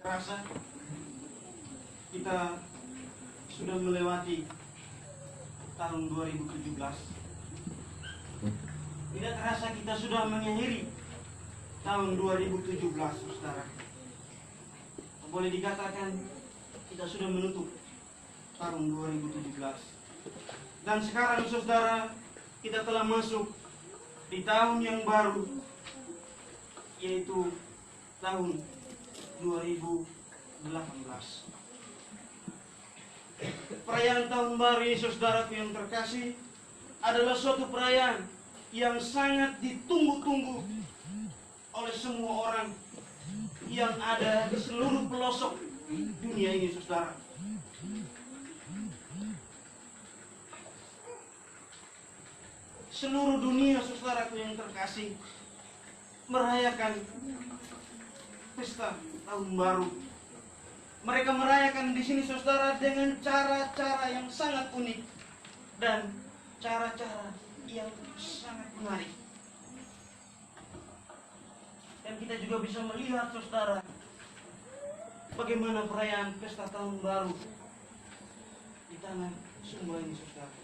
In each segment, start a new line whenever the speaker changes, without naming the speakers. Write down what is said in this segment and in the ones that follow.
Rasa kita sudah melewati tahun 2017. Tidak terasa kita sudah mengakhiri tahun 2017, saudara. Boleh dikatakan kita sudah menutup tahun 2017. Dan sekarang, saudara, kita telah masuk di tahun yang baru, yaitu tahun 2018. Perayaan tahun baru ini, saudaraku yang terkasih, adalah suatu perayaan yang sangat ditunggu-tunggu oleh semua orang yang ada di seluruh pelosok dunia ini, saudara. Seluruh dunia, saudaraku yang terkasih, merayakan pesta tahun baru. Mereka merayakan di sini, saudara, dengan cara-cara yang sangat unik dan cara-cara yang sangat menarik. Dan kita juga bisa melihat, saudara, bagaimana perayaan pesta tahun baru di tanah Sumba ini, saudara.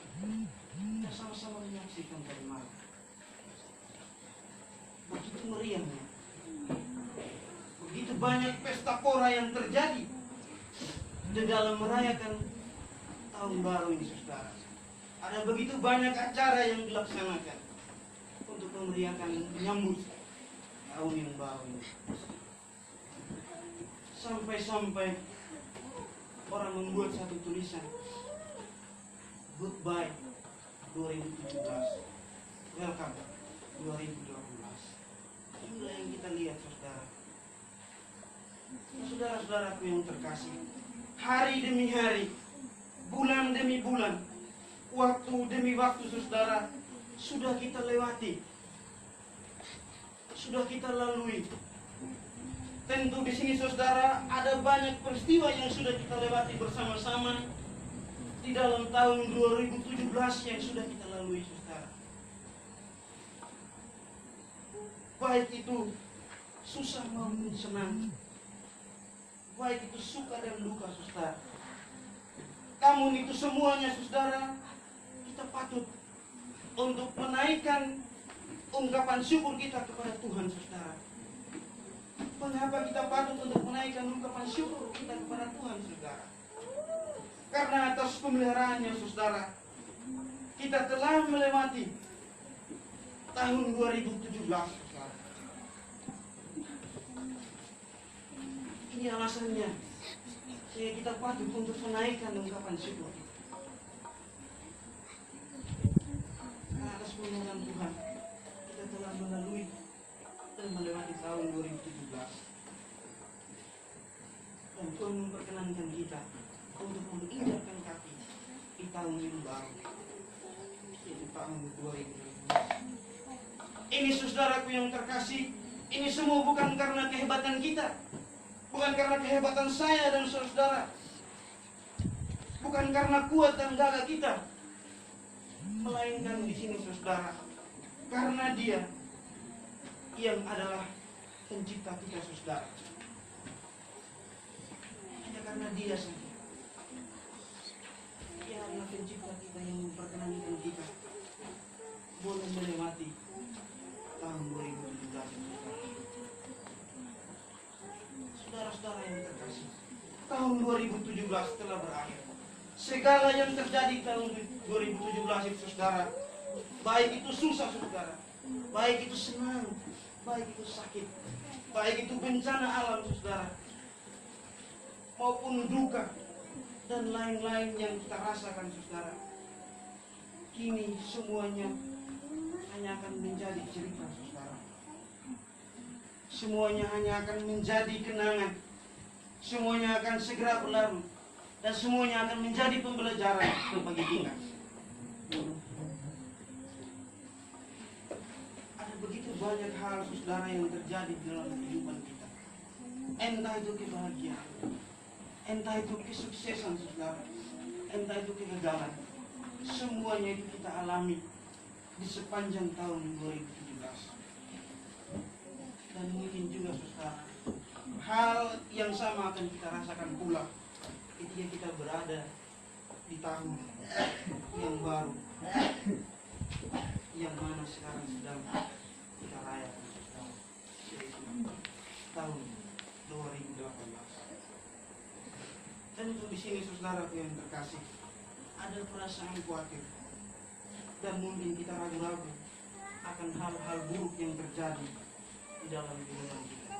Kita sama-sama menyaksikan tadi malam. Begitu meriahnya, begitu banyak pesta pora yang terjadi di dalam merayakan tahun baru ini, saudara. Ada begitu banyak acara yang dilaksanakan untuk memeriahkan menyambut tahun yang baru ini. Sampai-sampai orang membuat satu tulisan, Goodbye 2017, Welcome 2018. Inilah yang kita lihat, saudara. Saudara-saudaraku yang terkasih, hari demi hari, bulan demi bulan, waktu demi waktu, saudara, sudah kita lewati, sudah kita lalui. Tentu di sini, saudara, ada banyak peristiwa yang sudah kita lewati bersama-sama di dalam tahun 2017 yang sudah kita lalui, saudara. Baik itu susah maupun senang, baik itu suka dan duka, saudara. Namun itu semuanya, saudara, kita patut untuk menaikkan ungkapan syukur kita kepada Tuhan, saudara. Mengapa kita patut untuk menaikkan ungkapan syukur kita kepada Tuhan, saudara? Karena atas pemeliharaannya, saudara, kita telah melewati tahun 2017, saudara. Ini alasannya sehingga kita patut untuk menaikkan ungkapan syukur kita. Karena atas pemeliharaan Tuhan, kita telah melalui dan melewati tahun 2017. Dan Tuhan memperkenankan kita untuk menginjakkan kaki di tahun yang baru, yaitu tahun 2018. Ini, saudaraku yang terkasih, ini semua bukan karena kehebatan kita, bukan karena kehebatan saya dan saudara, bukan karena kuat dan gagah kita, melainkan di sini, saudara, karena Dia yang adalah pencipta kita, saudara. Hanya karena Dia saja. Dia adalah pencipta kita yang memperkenankan kita boleh melewati tahun 2017. Saudara-saudara yang terkasih, tahun 2017 telah berakhir. Segala yang terjadi tahun 2017 itu, saudara, baik itu susah, saudara, baik itu senang, baik itu sakit, baik itu bencana alam, saudara, maupun duka dan lain-lain yang kita rasakan, saudara, kini semuanya hanya akan menjadi cerita, saudara. Semuanya hanya akan menjadi kenangan. Semuanya akan segera berlalu, dan semuanya akan menjadi pembelajaran bagi kita. Ada begitu banyak hal, saudara, yang terjadi dalam kehidupan kita. Entah itu kebahagiaan, entah itu kesuksesan, saudara, entah itu kegagalan. Semuanya itu kita alami di sepanjang tahun 2017. Dan mungkin juga, saudara, hal yang sama akan kita rasakan pula ketika kita berada di tahun yang baru, yang mana sekarang sedang kita rayakan, yaitu tahun 2018. Dan untuk di sini saudaraku yang terkasih, ada perasaan khawatir dan mungkin kita ragu-ragu akan hal-hal buruk yang terjadi di dalam kehidupan kita.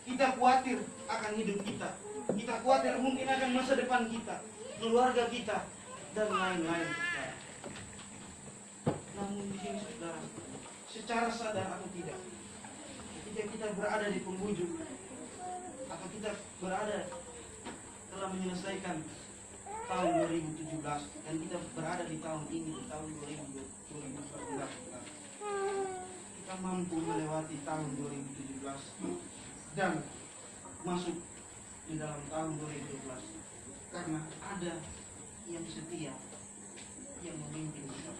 Kita khawatir akan hidup kita. Kita khawatir mungkin akan masa depan kita, keluarga kita, dan lain-lain. Namun di sini saudara, secara sadar atau tidak, ketika kita berada di penghujung atau kita berada telah menyelesaikan tahun 2017 dan kita berada di tahun ini, di tahun 2014, kita mampu melewati tahun 2017 dan masuk di dalam tahun 2012 karena ada yang setia yang memimpin kita.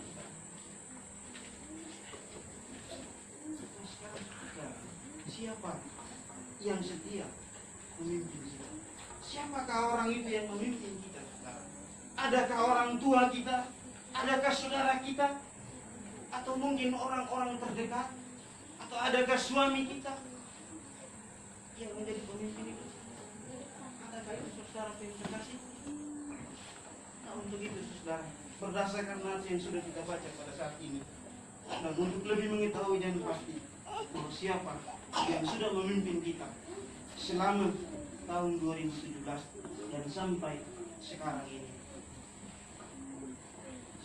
Sekarang siapa yang setia memimpin kita? Siapakah orang itu yang memimpin kita sekarang? Adakah orang tua kita? Adakah saudara kita? Atau mungkin orang-orang terdekat? Atau adakah suami kita yang menjadi pemimpin itu? Adakah itu saudara yang terkasih? Nah, untuk itu saudara, berdasarkan nasi yang sudah kita baca pada saat ini, dan untuk lebih mengetahui dan pasti bahwa siapa yang sudah memimpin kita selama tahun 2017 dan sampai sekarang ini,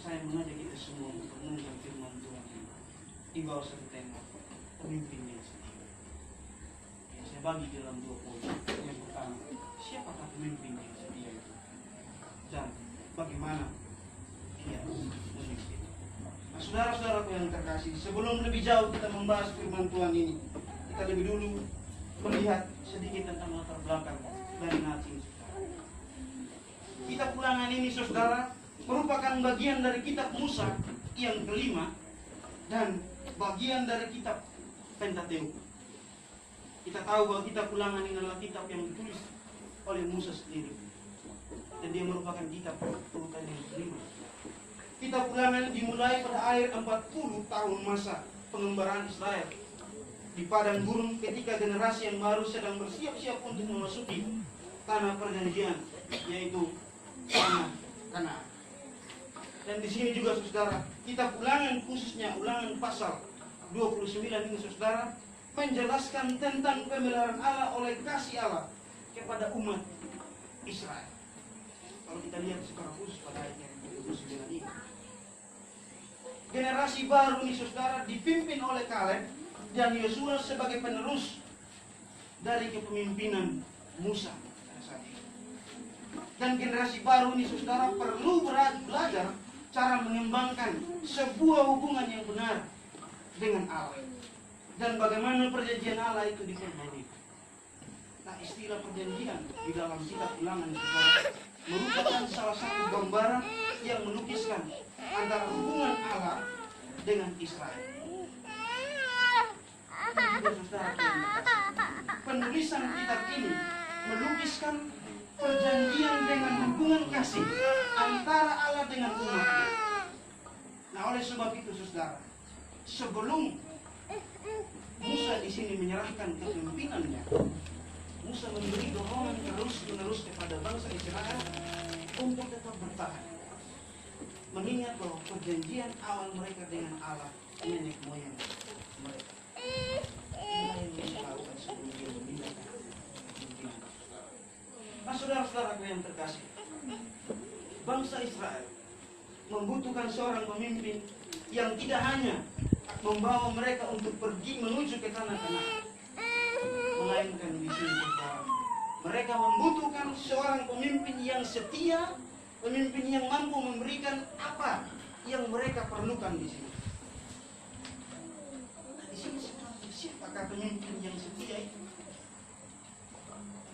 saya mengajak kita semua untuk mendengar firman Tuhan di bawah satu tema pemimpinnya sendiri. Yang saya bagi dalam 2 poin. Yang pertama, siapakah pemimpin yang setia itu dan bagaimana dia memimpin. Nah, saudara-saudaraku yang terkasih, sebelum lebih jauh kita membahas firman Tuhan ini, kita lebih dulu melihat sedikit tentang latar belakang dari nasi ini, saudara. Kitab Ulangan ini, saudara, merupakan bagian dari kitab Musa yang kelima dan bagian dari kitab Pentateuk. Kita tahu bahwa kitab Ulangan ini adalah kitab yang ditulis oleh Musa sendiri dan dia merupakan kitab urutan yang kelima. Kitab Ulangan dimulai pada akhir 40 tahun masa pengembaraan Israel di padang gurun ketika generasi yang baru sedang bersiap-siap untuk memasuki tanah perjanjian, yaitu tanah Kanaan. Dan di sini juga saudara, kitab Ulangan khususnya Ulangan pasal 29 ini saudara menjelaskan tentang pemeliharaan Allah oleh kasih Allah kepada umat Israel. Kalau kita lihat secara khusus pada ayat yang 29 ini, generasi baru ini saudara dipimpin oleh Kaleb dan Yosua sebagai penerus dari kepemimpinan Musa pada saat itu. Dan generasi baru ini saudara perlu belajar cara mengembangkan sebuah hubungan yang benar dengan Allah dan bagaimana perjanjian Allah itu dipenuhi. Nah, istilah perjanjian di dalam kitab Ulangan saudara merupakan salah satu gambaran yang melukiskan antara hubungan Allah dengan Israel. Penulisan kitab ini melukiskan perjanjian dengan hubungan kasih antara Allah dengan umatnya. Nah, oleh sebab itu saudara, sebelum Musa di sini menyerahkan kepemimpinannya, Musa memberi dorongan terus-menerus kepada bangsa Israel untuk tetap bertahan, mengingat bahwa perjanjian awal mereka dengan Allah nenek moyang mereka. Inilah yang mereka lakukan sebelum dia memindahkan kepemimpinan. Nah, saudara-saudaraku yang terkasih, bangsa Israel membutuhkan seorang pemimpin yang tidak hanya membawa mereka untuk pergi menuju ke tanah Kanaan, melainkan di sini saudara, mereka membutuhkan seorang pemimpin yang setia, pemimpin yang mampu memberikan apa yang mereka perlukan di sini. Nah, di sini siapakah pemimpin yang setia itu?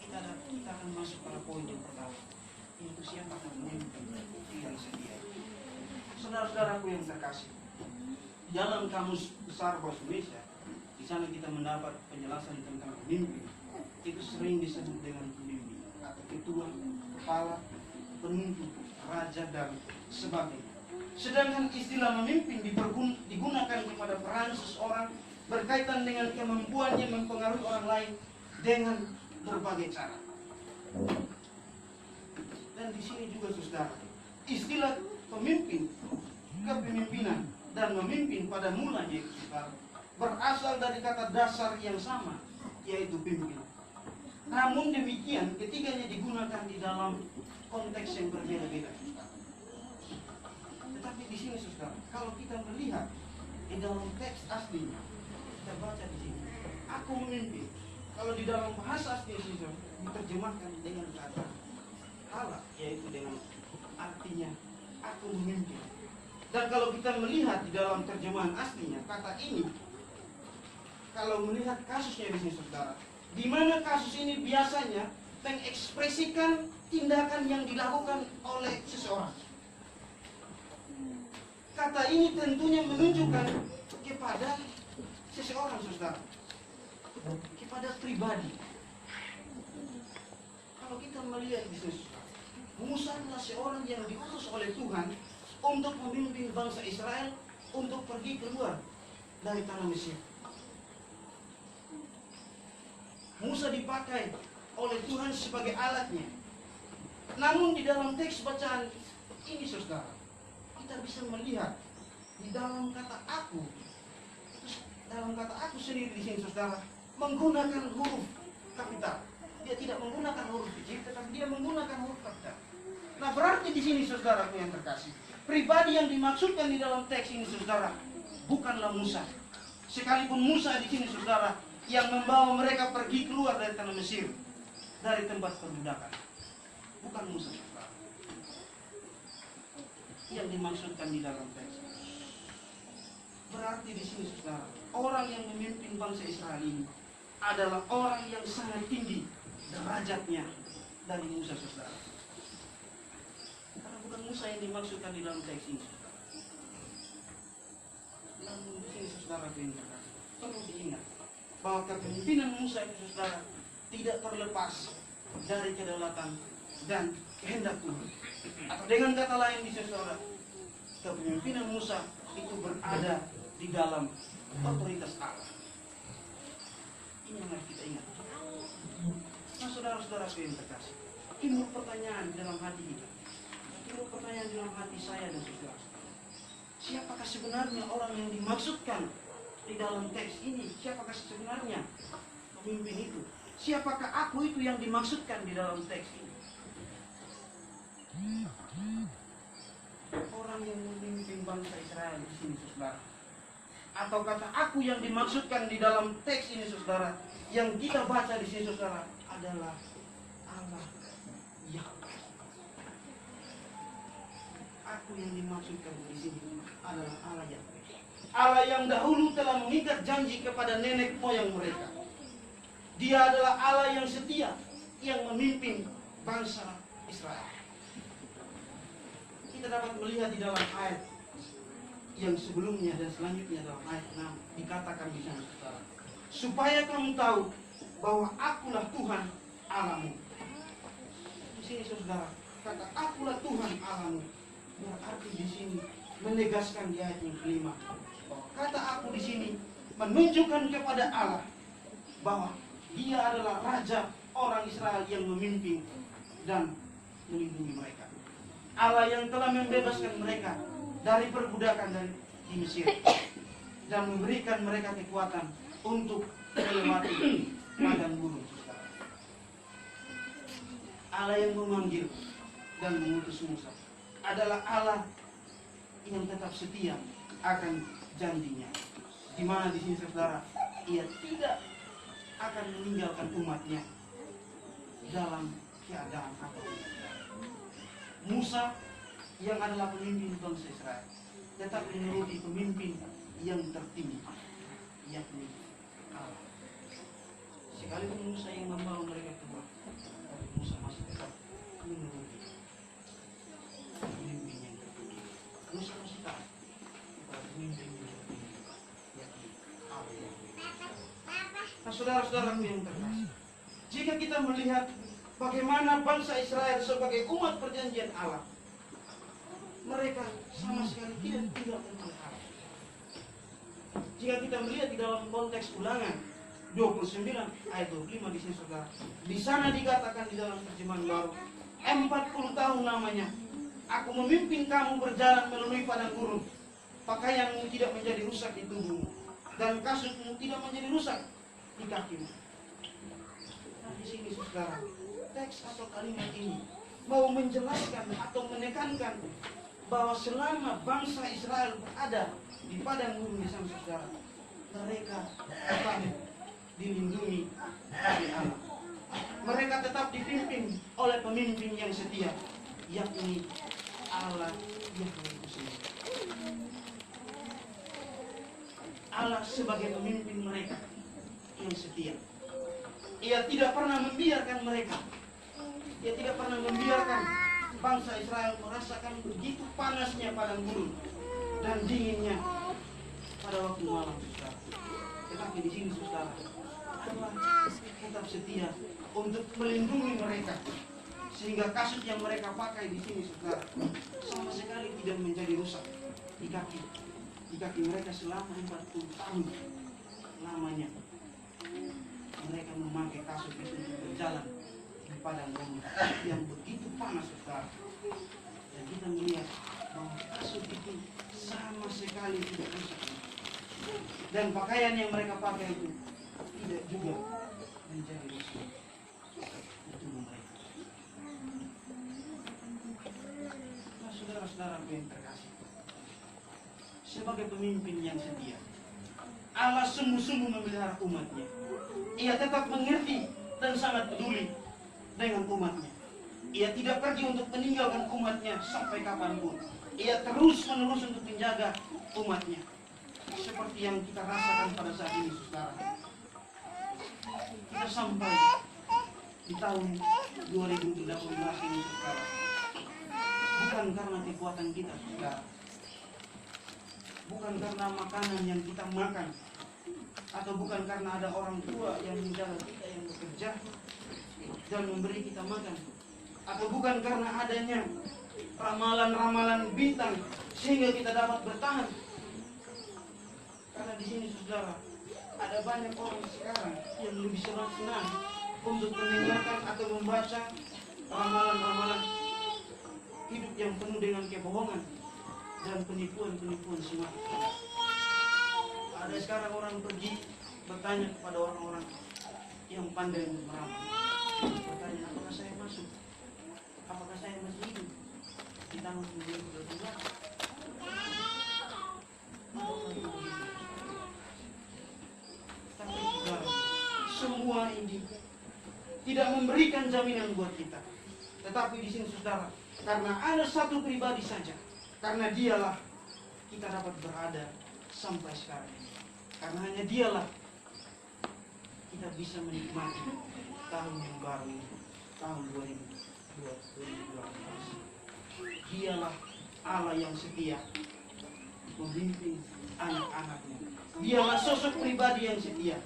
Kita akan masuk pada poin yang pertama, yaitu siapakah pemimpin yang setia. Saudara-saudaraku yang terkasih, dalam Kamus Besar Bahasa Indonesia, di sana kita mendapat penjelasan tentang pemimpin itu sering disebut dengan pemimpin atau ketua, kepala, penuntut, raja, dan sebagainya. Sedangkan istilah memimpin digunakan kepada peran seseorang berkaitan dengan kemampuannya mempengaruhi orang lain dengan berbagai cara. Dan di sini juga saudara, istilah pemimpin, kepemimpinan, dan memimpin pada mulanya saudara, berasal dari kata dasar yang sama, yaitu pimpin. Namun demikian, ketiganya digunakan di dalam konteks yang berbeda-beda. Tetapi di sini saudara, kalau kita melihat di dalam teks aslinya, kita baca di sini, aku memimpin. Kalau di dalam bahasa asli saudara, diterjemahkan dengan kata Allah, yaitu dengan artinya aku memimpin. Dan kalau kita melihat di dalam terjemahan aslinya, kata ini, kalau melihat kasusnya di sini saudara, di mana kasus ini biasanya mengekspresikan tindakan yang dilakukan oleh seseorang. Kata ini tentunya menunjukkan kepada seseorang saudara, kepada pribadi. Kalau kita melihat di sini, Musa adalah seorang yang diutus oleh Tuhan untuk memimpin bangsa Israel untuk pergi keluar dari tanah Mesir. Musa dipakai oleh Tuhan sebagai alatnya. Namun di dalam teks bacaan ini saudara, kita bisa melihat di dalam kata aku, dalam kata aku sendiri di sini saudara, menggunakan huruf kapital. Dia tidak menggunakan huruf kecil, tetapi dia menggunakan huruf kapital. Nah, berarti di sini saudaraku yang terkasih, pribadi yang dimaksudkan di dalam teks ini saudara bukanlah Musa. Sekalipun Musa di sini saudara yang membawa mereka pergi keluar dari tanah Mesir, dari tempat perbudakan, bukan Musa saudara yang dimaksudkan di dalam teks. Berarti di sini saudara, orang yang memimpin bangsa Israel ini adalah orang yang sangat tinggi derajatnya dari Musa saudara. Karena bukan Musa yang dimaksudkan di dalam teks ini saudara. Namun di sini saudara perlu diingat bahwa kepemimpinan Musa itu saudara tidak terlepas dari kedaulatan dan kehendak Tuhan. Atau dengan kata lain di sini saudara, kepemimpinan Musa itu berada di dalam otoritas Allah. Ini yang harus kita ingat. Nah, saudara-saudara yang terkasih, timbul pertanyaan dalam hati kita, timbul pertanyaan dalam hati saya dan saudara. Siapakah sebenarnya orang yang dimaksudkan di dalam teks ini? Siapakah sebenarnya pemimpin itu? Siapakah aku itu yang dimaksudkan di dalam teks ini? Orang yang memimpin bangsa Israel di sini, saudara. Atau kata aku yang dimaksudkan di dalam teks ini, saudara, yang kita baca di sini, saudara, adalah Allah Yahweh. Aku yang dimaksudkan di sini adalah Allah Yahweh. Allah yang dahulu telah mengikat janji kepada nenek moyang mereka. Dia adalah Allah yang setia, yang memimpin bangsa Israel. Kita dapat melihat di dalam ayat yang sebelumnya dan selanjutnya dalam ayat 6 dikatakan di sana saudara, supaya kamu tahu bahwa akulah Tuhan Allahmu. Di sini saudara, kata akulah Tuhan Allahmu berarti di sini menegaskan di ayat yang kelima bahwa kata aku di sini menunjukkan kepada Allah bahwa Dia adalah Raja orang Israel yang memimpin dan melindungi mereka. Allah yang telah membebaskan mereka dari perbudakan di Mesir dan memberikan mereka kekuatan untuk melewati padang gurun. Allah yang memanggil dan mengutus Musa adalah Allah yang tetap setia akan janjinya. Di mana di sini saudara, Ia tidak akan meninggalkan umatnya dalam keadaan apapun. Musa yang adalah pemimpin bangsa Israel tetap menuruti pemimpin yang tertinggi, yakni Allah. Sekalipun Musa yang membawa mereka keluar, tapi Musa masih tetap menuruti pemimpin yang tertinggi. Musa masih tahu kepada pemimpin yang tertinggi, yakni Allah. Nah, saudara-saudaraku yang terkasih, jika kita melihat bagaimana bangsa Israel sebagai umat perjanjian Allah, mereka sama sekali tidak tinggalkan Allah. Jika kita melihat di dalam konteks Ulangan 29 ayat 25 di sini saudara, di sana dikatakan di dalam terjemahan baru, 40 tahun lamanya aku memimpin kamu berjalan melalui padang gurun, pakaianmu tidak menjadi rusak di tubuhmu, dan kasutmu tidak menjadi rusak di kakimu. Nah, di sini saudara, teks atau kalimat ini mau menjelaskan atau menekankan bahwa selama bangsa Israel berada di padang gurun di sana saudara, mereka tetap dilindungi oleh Allah. Mereka tetap dipimpin oleh pemimpin yang setia, yakni Allah Yahweh itu sendiri. Allah sebagai pemimpin mereka yang setia. Ia tidak pernah membiarkan mereka. Ia tidak pernah membiarkan bangsa Israel merasakan begitu panasnya padang gurun dan dinginnya pada waktu malam, saudara. Tetapi di sini, saudara, Allah tetap setia untuk melindungi mereka, sehingga kasut yang mereka pakai di sini, saudara, sama sekali tidak menjadi rusak di kaki mereka selama 40 tahun lamanya. Mereka memakai kasut itu untuk berjalan di padang gurun yang begitu panas, saudara. Dan kita melihat bahwa kasut itu sama sekali tidak rusak, dan pakaian yang mereka pakai itu tidak juga menjadi rusak di tubuh mereka. Nah, saudara-saudara yang terkasih, sebagai pemimpin yang setia, Allah sungguh-sungguh memelihara umatnya. Ia tetap mengerti dan sangat peduli dengan umatnya. Ia tidak pergi untuk meninggalkan umatnya sampai kapanpun. Ia terus-menerus untuk menjaga umatnya. Seperti yang kita rasakan pada saat ini, saudara. Kita sampai di tahun 2018 ini, saudara. Bukan karena kekuatan kita, saudara. Bukan karena makanan yang kita makan, atau bukan karena ada orang tua yang menjaga kita, yang bekerja dan memberi kita makan, atau bukan karena adanya ramalan-ramalan bintang sehingga kita dapat bertahan. Karena di sini, saudara, ada banyak orang sekarang yang lebih senang untuk mendengarkan atau membaca ramalan-ramalan hidup yang penuh dengan kebohongan dan penipuan-penipuan semacam. Ada sekarang orang pergi bertanya kepada orang-orang yang pandai meramal, bertanya, apakah saya masuk? Apakah saya masih hidup di tahun 2012? Tapi saudara, semua ini tidak memberikan jaminan buat kita. Tetapi di sini, saudara, karena ada satu pribadi saja, karena dialah kita dapat berada sampai sekarang ini. Karena hanya dialah kita bisa menikmati tahun yang baru ini, tahun 2012. Dialah Allah yang setia memimpin anak-anaknya. Dialah sosok pribadi yang setia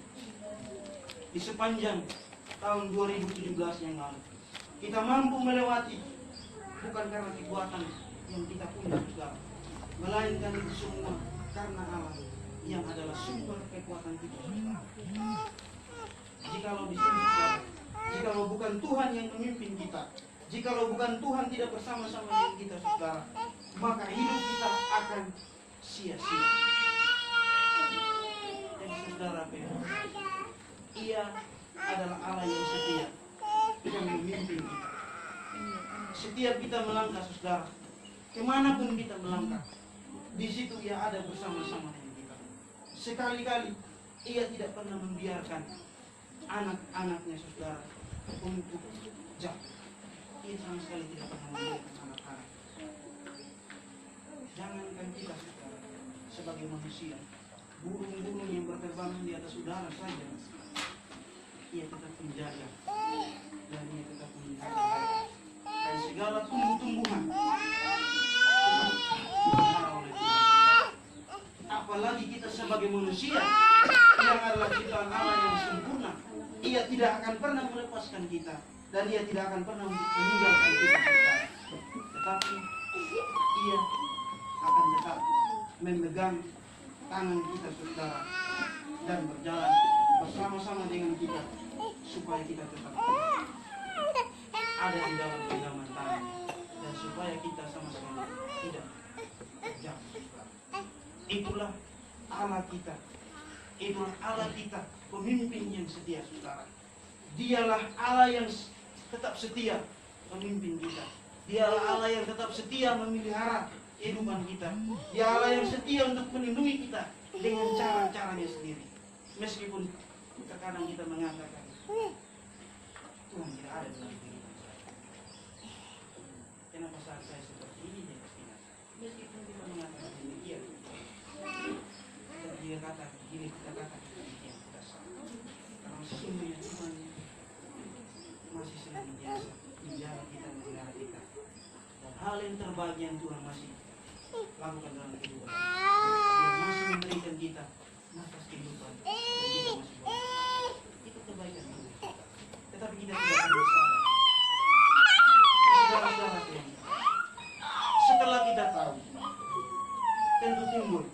di sepanjang tahun 2017 yang lalu. Kita mampu melewati bukan karena kekuatan yang kita punya, saudara, melainkan itu semua karena Allah yang adalah sumber kekuatan kita, saudara. Jikalau di sini, saudara, jikalau bukan Tuhan yang memimpin kita, jikalau bukan Tuhan tidak bersama-sama dengan kita, saudara, maka hidup kita akan sia-sia. Dan saudara, Ia adalah Allah yang setia yang memimpin kita. Setiap kita melangkah, saudara, kemanapun kita melangkah, di situ Ia ada bersama-sama dengan kita. Sekali-kali Ia tidak pernah membiarkan anak-anaknya, saudara, untuk jatuh. Ia sama sekali tidak pernah membiarkan anak-anak. Jangankan kita, saudara, sebagai manusia, burung-burung yang berterbangan di atas udara saja, Ia tetap menjaga dan Ia tetap menjaga. Dan segala tumbuh-tumbuhan dipelihara oleh Tuhan. Apalagi kita sebagai manusia yang adalah ciptaan Allah yang sempurna, Ia tidak akan pernah melepaskan kita dan Ia tidak akan pernah meninggalkan kita, saudara. Tetapi Ia akan tetap memegang tangan kita, saudara, dan berjalan bersama-sama dengan kita supaya kita tetap ada di dalam genggaman tangan dan supaya kita sama-sama tidak jatuh, saudara. Itulah Allah kita. Itulah Allah kita, pemimpin yang setia, saudara. Dialah Allah yang tetap setia memimpin kita. Dialah Allah yang tetap setia memelihara kehidupan kita. Dia Allah yang setia untuk melindungi kita dengan cara-caranya sendiri. Meskipun terkadang kita mengatakan Tuhan tidak ada dalam kehidupan saya. Kenapa saat saya seperti ini dia tidak? Meskipun kita mengatakan demikian, dan dia kata begini, kita katakan demikian, kita salah. Karena sesungguhnya Tuhan masih senantiasa menjaga kita, memelihara kita. Dan hal yang terbaik yang Tuhan masih lakukan dalam kehidupan, Dia masih memberikan kita nafas kehidupan dan kita masih boleh. Itu kebaikan Tuhan. Tetapi kita tidak akan bersalah. Saudara-saudara Tuhan, setelah kita tahu, tentu timbul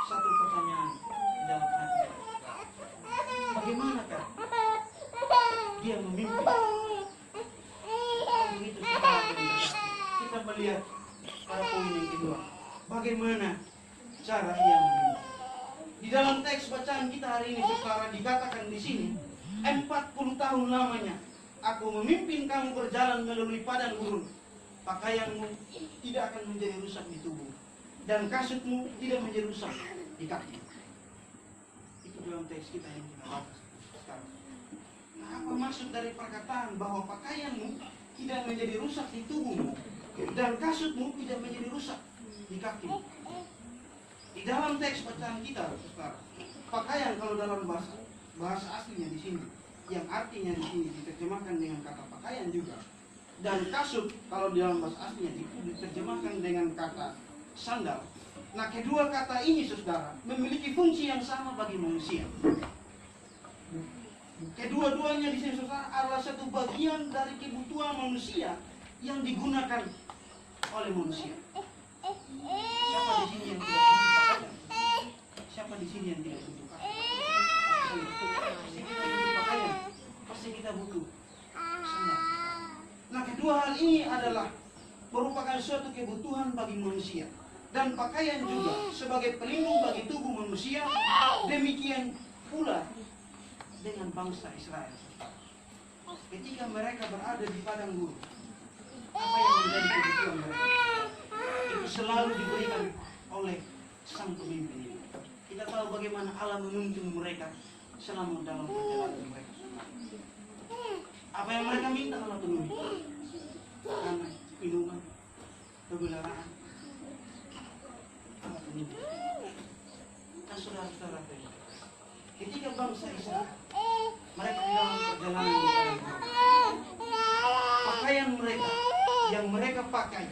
satu pertanyaan di dalam hati kita. Bagaimanakah Dia memimpin? Begitu kita melihat pada poin yang kedua, bagaimana cara Ia memimpin? Di dalam teks bacaan kita hari ini, saudara, dikatakan di sini, 40 tahun lamanya aku memimpin kamu berjalan melalui padang gurun. Pakaianmu tidak akan menjadi rusak di tubuh, dan kasutmu tidak menjadi rusak di kaki. Itu dalam teks kita yang kita baca sekarang. Nah, apa maksud dari perkataan bahwa pakaianmu tidak menjadi rusak di tubuhmu dan kasutmu tidak menjadi rusak di kakimu? Di dalam teks bacaan kita, saudara, pakaian kalau dalam bahasa aslinya di sini, yang artinya di sini diterjemahkan dengan kata pakaian juga, dan kasut kalau di dalam bahasa aslinya diterjemahkan dengan kata sandal. Nah, kedua kata ini, saudara, memiliki fungsi yang sama bagi manusia. Kedua-duanya di sini, saudara, adalah satu bagian dari kebutuhan manusia yang digunakan oleh manusia. Siapa di sini yang tidak butuh pakaian? Siapa di sini yang tidak butuh pakaian? Pasti kita butuh pakaian. Pasti kita butuh sandal. Nah, kedua hal ini adalah merupakan suatu kebutuhan bagi manusia. Dan pakaian juga sebagai pelindung bagi tubuh manusia. Demikian pula dengan bangsa Israel. Ketika mereka berada di padang gurun, apa yang menjadi kebutuhan mereka? Itu selalu diberikan oleh sang pemimpin ini. Kita tahu bagaimana Allah menuntun mereka selama dalam perjalanan mereka. Apa yang mereka minta Allah penuhi. Makanan, minuman, kebenaran, Allah penuhi. Dan saudara-saudara, ketika bangsa Israel mereka di dalam perjalanan di padang gurun, pakaian mereka yang mereka pakai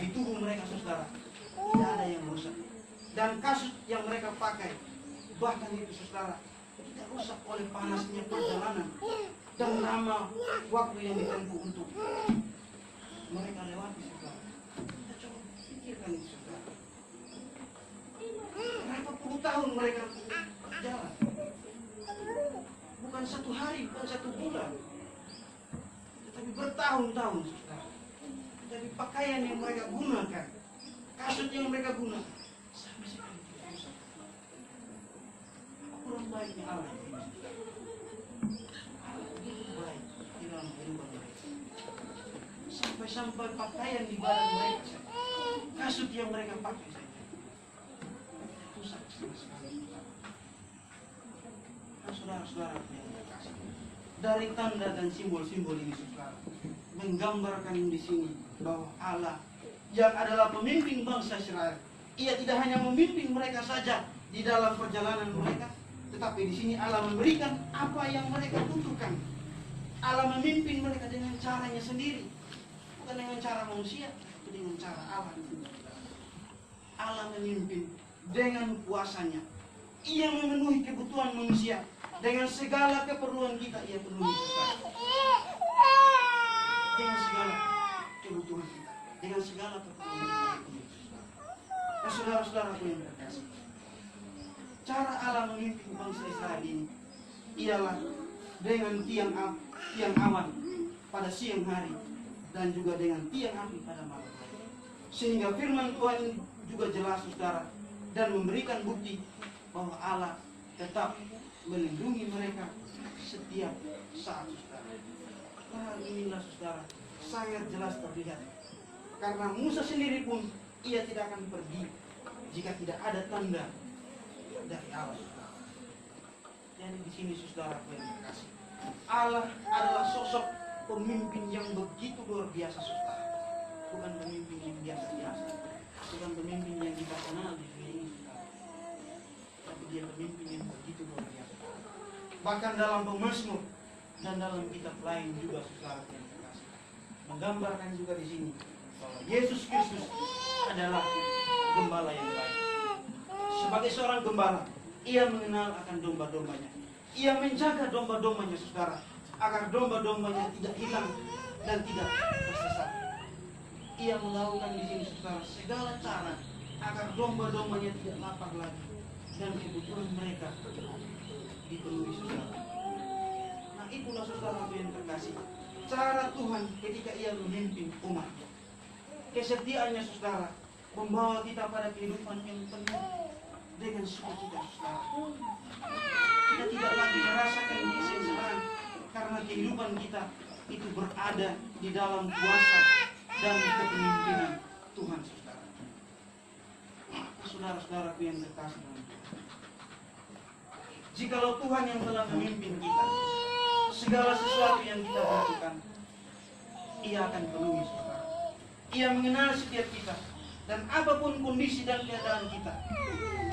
di tubuh mereka, saudara, tidak ada yang rusak. Dan kasut yang mereka pakai, bahkan itu, saudara, tidak rusak oleh panasnya perjalanan dan lama waktu yang ditempuh untuk mereka lewati, saudara. Kita coba pikirkan itu, saudara. Berapa puluh tahun mereka jalan? Bukan satu hari, bukan satu bulan, tetapi bertahun-tahun, saudara. Jadi pakaian yang mereka gunakan, kasut yang mereka gunakan, sama sekali tidak rusak. Apa kurang baiknya Allah ini? Allah begitu baik di dalam kehidupan mereka. Sampai-sampai pakaian di badan mereka saja, kasut yang mereka pakai saja, rusak sama sekali. Nah, saudara-saudara yang terkasih, dari tanda dan simbol-simbol ini, saudara, menggambarkan di sini bahwa Allah yang adalah pemimpin bangsa Israel, Ia tidak hanya memimpin mereka saja di dalam perjalanan mereka, tetapi di sini Allah memberikan apa yang mereka butuhkan. Allah memimpin mereka dengan caranya sendiri, bukan dengan cara manusia, tapi dengan cara Allah. Allah memimpin dengan kuasanya. Ia memenuhi kebutuhan manusia dengan segala keperluan kita. Ia penuhi. dengan segala kebutuhan kita, dengan segala keperluan kita. Nah, saudara-saudaraku yang terkasih, cara Allah memimpin bangsa Israel ini ialah dengan tiang awan pada siang hari dan juga dengan tiang api pada malam hari. Sehingga firman Tuhan ini juga jelas, saudara, dan memberikan bukti bahwa Allah tetap melindungi mereka setiap saat, saudara. Hal inilah, saudara, sangat jelas terlihat. Karena Musa sendiri pun ia tidak akan pergi jika tidak ada tanda dari Allah, saudara. Jadi di sini, saudara yang terkasih, Allah adalah sosok pemimpin yang begitu luar biasa, saudara. Bukan pemimpin yang biasa-biasa, bukan pemimpin yang kita kenal di dunia ini, saudara. Tapi dia pemimpin yang begitu luar biasa. Bahkan dalam Pemazmur dan dalam kitab lain juga, saudara yang terkasih, menggambarkan juga di sini bahwa Yesus Kristus adalah gembala yang baik. Sebagai seorang gembala, ia mengenal akan domba-dombanya. Ia menjaga domba-dombanya, saudara, agar domba-dombanya tidak hilang dan tidak tersesat. Ia melakukan di sini, saudara, segala cara agar domba-dombanya tidak lapar lagi dan kebutuhan mereka dipenuhi, saudara. Nah, itulah, saudara yang terkasih, cara Tuhan ketika ia memimpin umat. Kesetiaannya, saudara, membawa kita pada kehidupan yang penuh dengan sukacita, saudara. Kita tidak lagi merasakan kesengsaraan karena kehidupan kita itu berada di dalam kuasa dan kepemimpinan Tuhan, saudara. Saudara-saudaraku yang terkasih dalam Tuhan, jikalau Tuhan yang telah memimpin kita, segala sesuatu yang kita butuhkan, ia akan penuhi, saudara. Ia mengenal setiap kita dan apapun kondisi dan keadaan kita.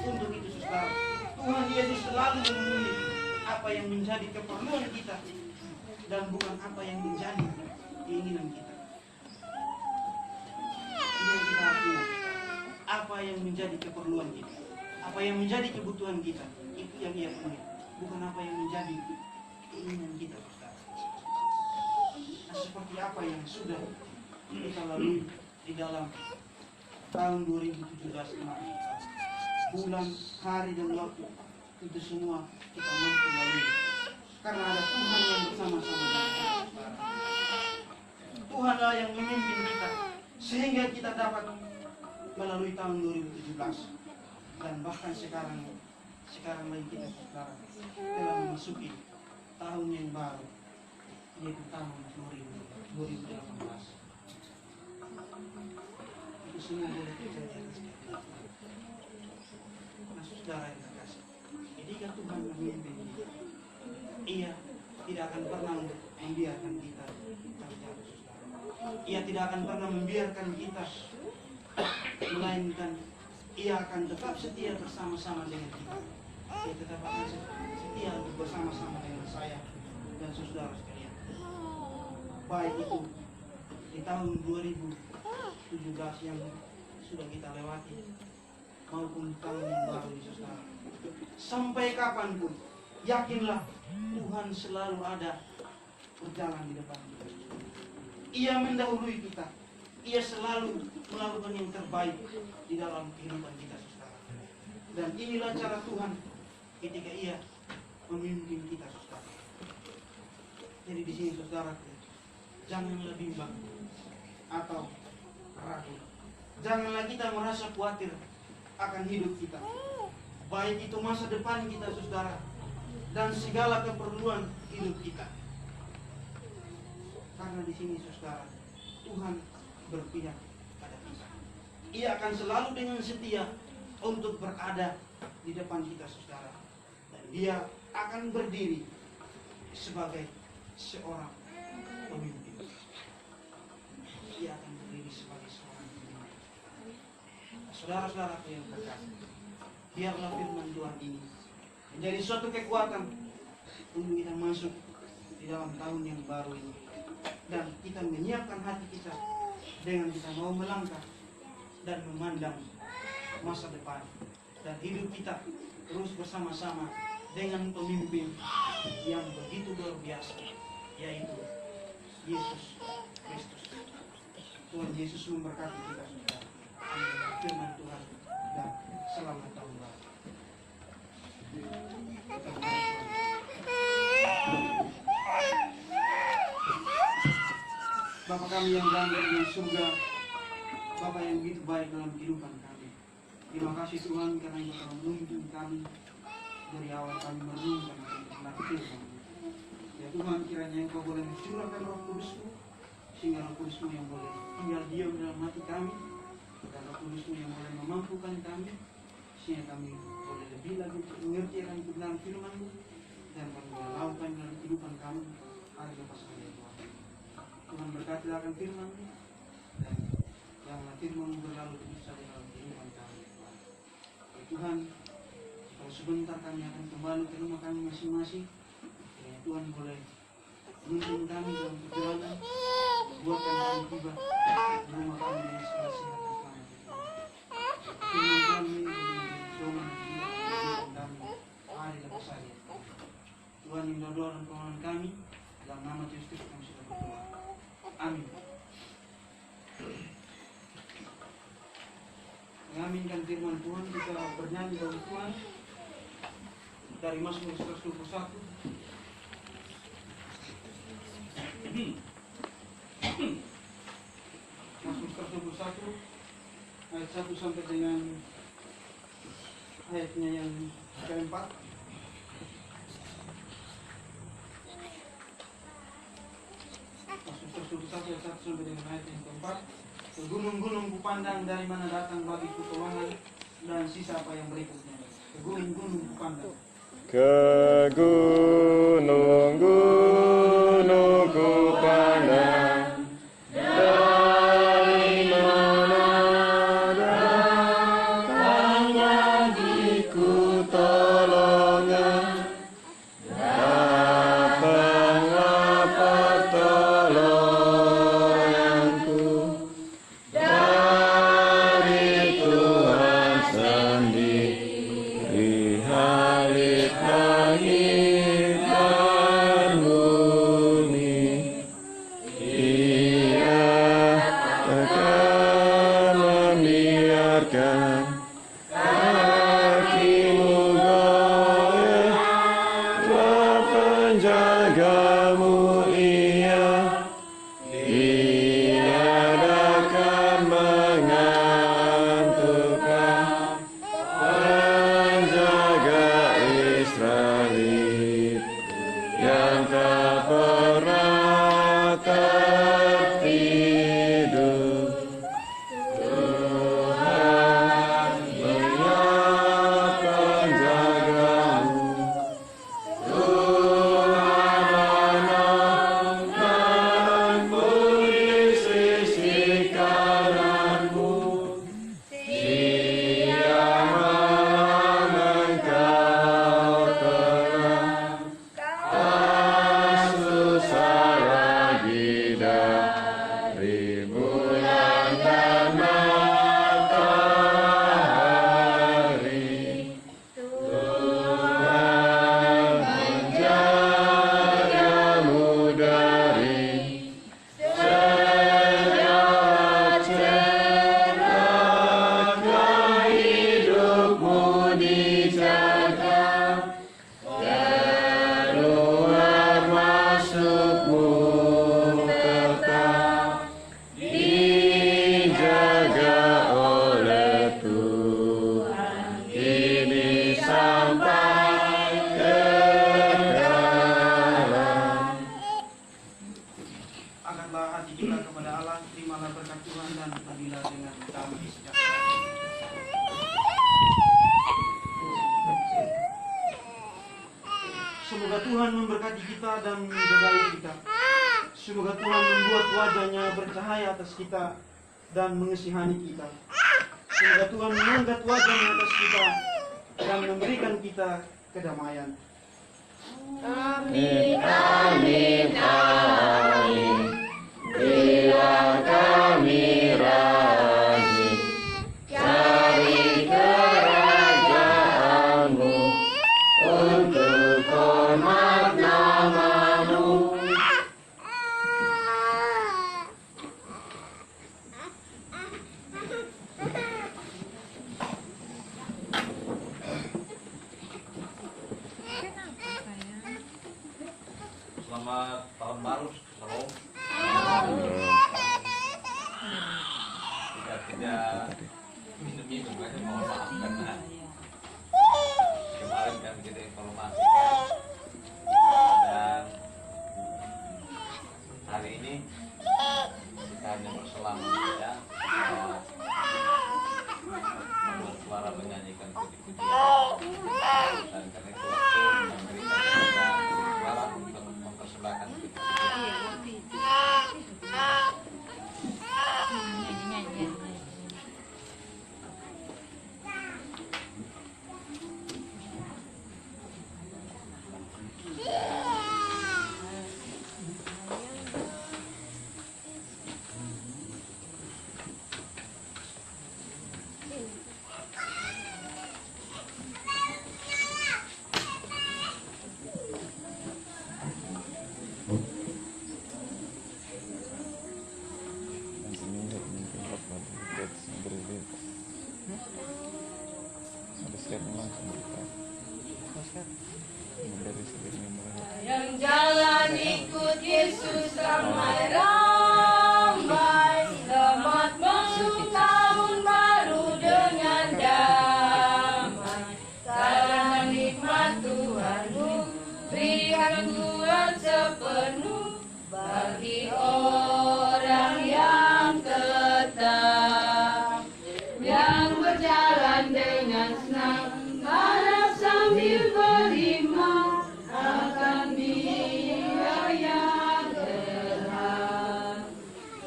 Untuk itu, saudara, Tuhan Yesus selalu memenuhi apa yang menjadi keperluan kita dan bukan apa yang menjadi keinginan kita. Ini yang kita artinya, apa yang menjadi keperluan kita, apa yang menjadi kebutuhan kita, itu yang ia penuhi, bukan apa yang menjadi keinginan kita, saudara. Nah, seperti apa yang sudah kita lalui di dalam tahun 2017 kemarin, bulan, hari, dan waktu, itu semua kita mampu lalui karena ada Tuhan yang bersama-sama dengan kita, saudara. Tuhanlah yang memimpin kita sehingga kita dapat melalui tahun 2017 dan bahkan sekarang lagi kita, saudara, telah memasuki tahun yang baru, yaitu tahun 2018. Itu semua boleh terjadi atas kita. Nah, saudara yang terkasih, ketika Tuhan memimpin kita, ia tidak akan pernah membiarkan kita terjatuh, saudara. Ia tidak akan pernah membiarkan kita, melainkan ia akan tetap setia bersama-sama dengan kita. Ia tetap akan setia bersama-sama dengan saya dan saudara sekalian. Baik itu di tahun 2017 yang sudah kita lewati maupun tahun yang baru, saudara. Sampai kapanpun, yakinlah Tuhan selalu ada berjalan di depan kita. Ia mendahului kita. Ia selalu melakukan yang terbaik di dalam kehidupan kita, saudara. Dan inilah cara Tuhan ketika ia memimpin kita, saudara. Jadi di sini, saudara, janganlah bimbang atau ragu. Janganlah kita merasa khawatir akan hidup kita, baik itu masa depan kita, saudara, dan segala keperluan hidup kita. Karena di sini, saudara, Tuhan berpihak pada kita. Ia akan selalu dengan setia untuk berada di depan kita, saudara. Dan dia akan berdiri sebagai seorang pemimpin. Dia akan berdiri sebagai seorang pemimpin. Saudara-saudaraku yang terkasih, biarlah firman Tuhan ini menjadi suatu kekuatan untuk kita masuk di dalam tahun yang baru ini, dan kita menyiapkan hati kita dengan kita mau melangkah dan memandang masa depan dan hidup kita terus bersama-sama dengan pemimpin yang begitu luar biasa, yaitu Yesus Kristus. Tuhan Yesus memberkati kita semua. Amin. Firman Tuhan dan selamat tahun baru. Bapa kami yang berada di surga, Bapa yang begitu baik dalam kehidupan kami. Terima kasih Tuhan karena Engkau telah menuntun kami dari awal kami merenungkan tentang firman. Ya Tuhan, kiranya Engkau boleh mencurahkan Roh Kudus-Mu, sehingga Roh Kudus-Mu yang boleh tinggal diam dalam hati kami, dan Roh Kudus-Mu yang boleh memampukan kami, sehingga kami boleh lebih lagi mengerti akan kebenaran firman-Mu, dan kami boleh lakukan dalam kehidupan kami hari lepas hari Tuhan. Tuhan berkatilah akan firman-Mu, dan janganlah firman-Mu berlalu begitu saja dalam kehidupan kami. Ya Tuhan, kalau sebentar kami akan kembali ke rumah kami masing-masing, ya Tuhan boleh menuntun kami dalam perjalanan, buatkan kami tiba di rumah kami dengan segala sehat dan selamat. Firman Tuhan ini menjadi doa kehidupan kami hari lepas hari. Tuhan yang doa dan permohonan kami, dalam nama Yesus kami sudah berdoa. Amin. Mengaminkan firman Tuhan, kita bernyanyi bagi Tuhan dari Mazmur 121. Mazmur 121 ayat 1 sampai dengan ayatnya yang keempat. Mazmur 121 ayat 1 sampai dengan ayat yang keempat. Ke gunung-gunung kupandang, dari mana datang bagiku pertolongan, dan sisa apa yang berikutnya. Ke gunung-gunung kupandang.
Ke gunung-gunung kupandang, dari mana datang bagiku pertolongan, datanglah pertolonganku dari Tuhan sendiri. Hari langit dan bumi, Ia akan membiarkan kakimu goyah, Tuhan penjagamu, Ia akan mengantukkan penjaga Israel yang tak pernah tertidur. Tuhan menyiapkan penjagamu, Tuhan menopangmu di sisi kananmu, siang malam engkau tenang, tak susah lagi dari bulan dan matahari. Tuhan menjagamu dari segala celaka, hidupmu dijaga, keluar masukmu tetap dijaga oleh Tuhan, kini sampai kekekalan.
Angkatlah hati kita kepada Allah, terimalah berkat Tuhan dan pergilah dengan damai sejahtera. Semoga Tuhan memberkati kita dan menjagai kita. Semoga Tuhan membuat wajahnya bercahaya atas kita dan mengasihani kita. Semoga Tuhan mengangkat wajahnya atas kita dan memberikan kita kedamaian.
Amin, amin, amin. Bila kami rajin cari kerajaan-Mu, untuk hormat nama-Mu,
Selamat tahun baru, Shalom. Tidak minum aja, mohon maaf karena kemarin kan kita informasi dan hari ini kita hanya berselang saja membuat suara menyanyikan puji-pujian dan karena itu waktu memberikan kita suara untuk mempersembahkan puji-pujian.
Yang jalan ikut Yesus ramai-ramai, selamat masuk tahun baru dengan damai. Salam nikmat Tuhanmu, berikan Tuhan sepenuh bagi orang yang tetap, yang berjalan dengan senang, harap sambil beriman akan Dia yang Tuhan.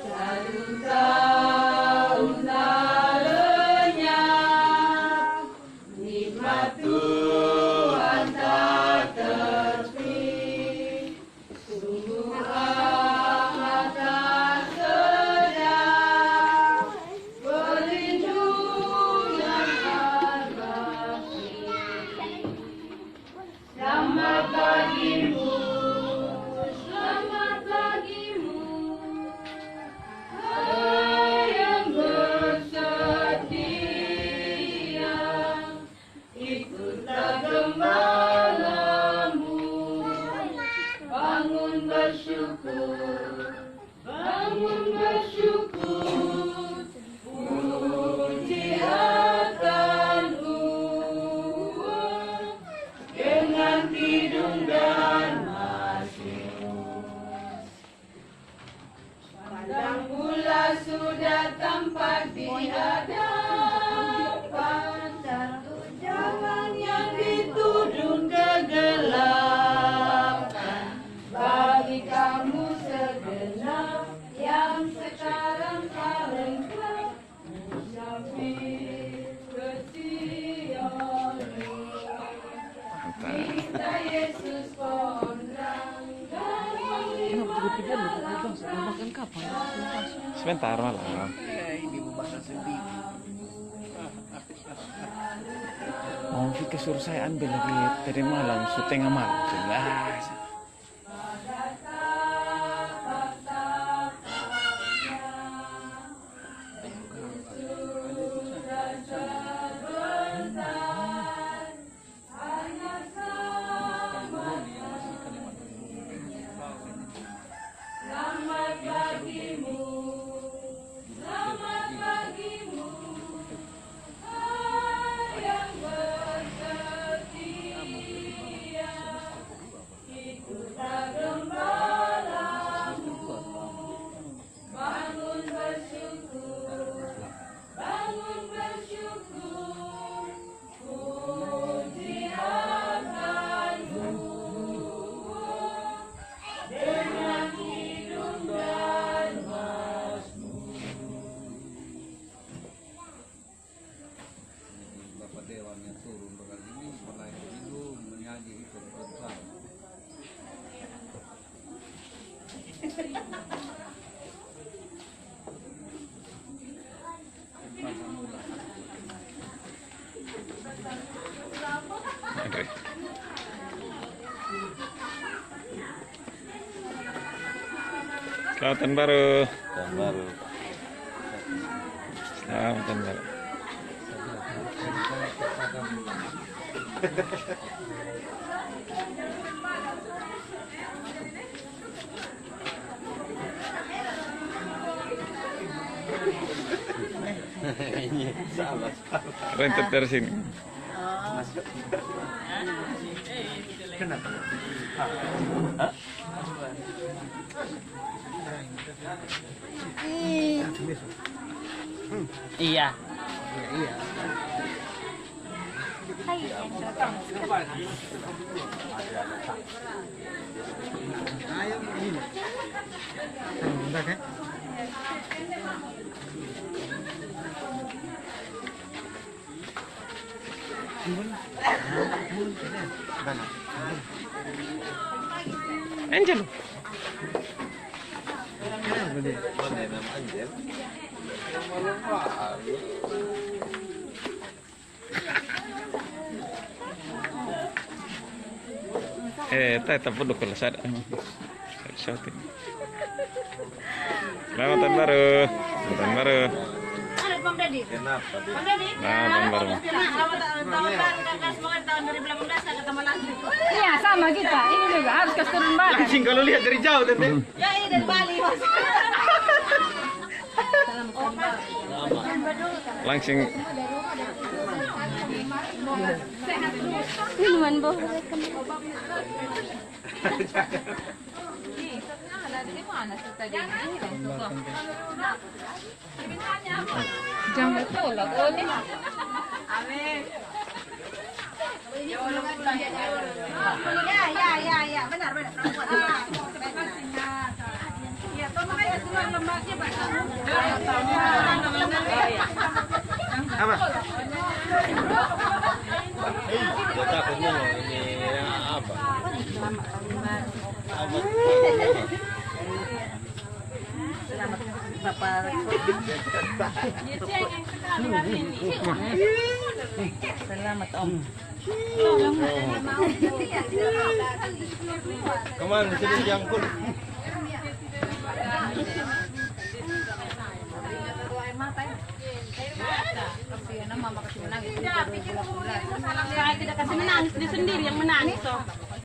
Satu tahun lalanya, nikmat Tuhan tak terpikir. Sungguh amat tak sedap perlindungan abadi. Selamat bagimu, selamat bagimu, hai yang bersedia, ikutlah gembalamu, bangun bersyukur, bangun bersyukur, puji akanmu dengan kidung dan mazmur. Padang bulan sudah tampak di hadapan, satu jalan yang ditudung kegelapan. Bagi kamu segenap yang sekarang paling gelap, musafir ke Sion. Kita Yesus pondang dan
Sebentar malam. Mau Vika suruh saya ambil lagi tadi malam setengah malam. Jelas.
Selamat bagimu, selamat bagimu, hai yang bersetia, ikutlah gembalamu, bangun bersyukur, bangun bersyukur, puji akanmu dengan hidung dan mazmur.
Bapak Dewan yang turun bakal ini mulai minum menyanyi ikut bersama.
Oke. Selamat tahun baru.
Tahun baru.
Selamat tahun baru. Rentet dari sini.
Iya.
Angel. Tetap duduk kalau saya shouting. Selamat tahun baru. Selamat tahun baru.
Ada Bang Dedi.
Kenapa?
Bang Dedi.
Selamat tahun baru.
Selamat tahun baru kakak, semoga tahun 2018 kakak ketemu lagi.
Iya sama kita, ini juga harus kasih turun balik.
Langsing kalau lihat dari jauh tete.
Ya ini dari Bali mas.
Langsung
Minuman bu. Jangan tolak oleh.
Ya, benar perempuan. Ya, tolong aja keluar lembagnya Pak.
Apa?
Dia takutnya ini apa?
Selamat Om.
Kemana sini jangkut?
Saya tidak kasih menangis, dia sendiri yang menangis.